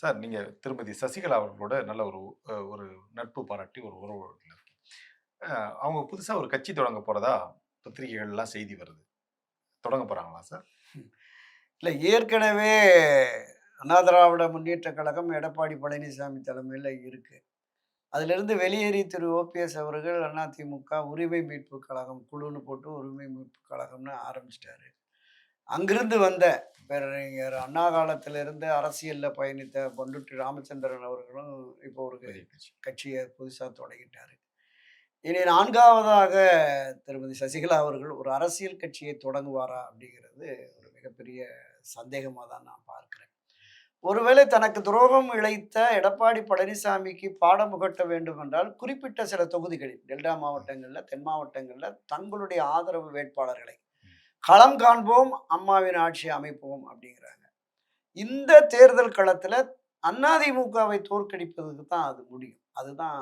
Sir நீங்க திருமதி சசிகலா அவர்களோட நல்ல ஒரு நட்பு பாராட்டி ஒரு உறவு இருக்கீங்க. அவங்க புதுசா ஒரு கட்சி தொடங்க போறதா பத்திரிகைகள்லாம் செய்தி வருது. தொடங்க போறாங்களா சார்? இல்ல ஏற்கனவே அண்ணா திராவிட முன்னேற்றக் கழகம் எடப்பாடி பழனிசாமி தலைமையில இருக்கு. அதிலிருந்து வெளியேறி திரு ஓபிஎஸ் அவர்கள் அதிமுக உரிமை மீட்பு கழகம் குழுன்னு போட்டு உரிமை மீட்பு கழகம்னு ஆரம்பிச்சிட்டாரு. அங்கிருந்து வந்த பேரறிஞர் அண்ணா காலத்திலிருந்து அரசியல்ல பயணித்த பண்ருட்டி ராமச்சந்திரன் அவர்களும் இப்போ ஒரு பெரிய கட்சி. கட்சிய புதுசா தொடங்கிட்டாரு. இனி 4வதாக திருமதி சசிகலா அவர்கள் ஒரு அரசியல் கட்சியை தொடங்குவாரா? அப்படிங்கிறது ஒரு மிகப்பெரிய சந்தேகமா தான் நான் பார்க்கிறேன். ஒருவேளை தனக்கு துரோகம் இழைத்த எடப்பாடி பழனிசாமிக்கு பாடம் புகட்ட வேண்டும் என்றால், குறிப்பிட்ட சில தொகுதிகளில் டெல்டா ம், மாவட்டங்கள்ல, தென் மாவட்டங்கள்ல தங்களுடைய ஆதரவு வேட்பாளர்களை ம். களம் காண்போம், அம்மாவின் ஆட்சியை அமைப்போம் அப்படிங்கிறாங்க. இந்த தேர்தல் களத்துல அதிமுகவை தோற்கடிப்பதற்கு தான் அது முடியும். அதுதான்